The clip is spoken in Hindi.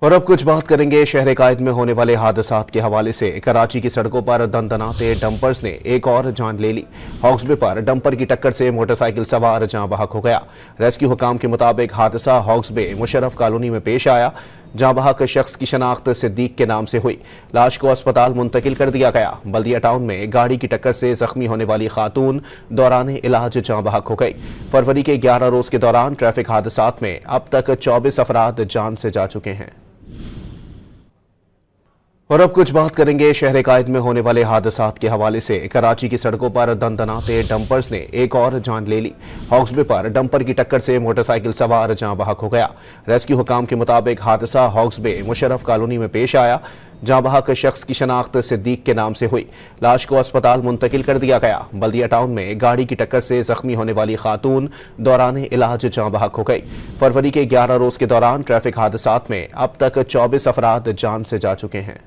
और अब कुछ बात करेंगे शहर कायद में होने वाले हादसात के हवाले से। कराची की सड़कों पर दंदनाते डंपर्स ने एक और जान ले ली। हॉक्सबे पर डंपर की टक्कर से मोटरसाइकिल सवार जाँ बहक हो गया। रेस्क्यू हुकाम के मुताबिक हादसा हॉक्सबे मुशर्रफ कॉलोनी में पेश आया। जाँ बहक शख्स की शनाख्त सिद्दीक के नाम से हुई। लाश को अस्पताल मुंतकिल कर दिया गया। बल्दिया टाउन में गाड़ी की टक्कर से जख्मी होने वाली खातून दौरान इलाज जाँ बहक हो गई। फरवरी के 11 रोज के दौरान ट्रैफिक हादसात में अब तक 24 अफराद जान से जा चुके हैं। और अब कुछ बात करेंगे शहर कायद में होने वाले हादसात के हवाले से। कराची की सड़कों पर दंदनाते डंपर्स ने एक और जान ले ली। हॉक्सबे पर डंपर की टक्कर से मोटरसाइकिल सवार जाँ बहक हो गया। रेस्क्यू हुकाम के मुताबिक हादसा हॉक्सबे मुशर्रफ कॉलोनी में पेश आया। जाँ बहक शख्स की शनाख्त सिद्दीक के नाम से हुई। लाश को अस्पताल मुंतकिल कर दिया गया। बल्दिया टाउन में गाड़ी की टक्कर से जख्मी होने वाली खातून दौरान इलाज जाँ बहक हो गई। फरवरी के 11 रोज के दौरान ट्रैफिक हादसात में अब तक 24 अफराद जान से जा चुके हैं।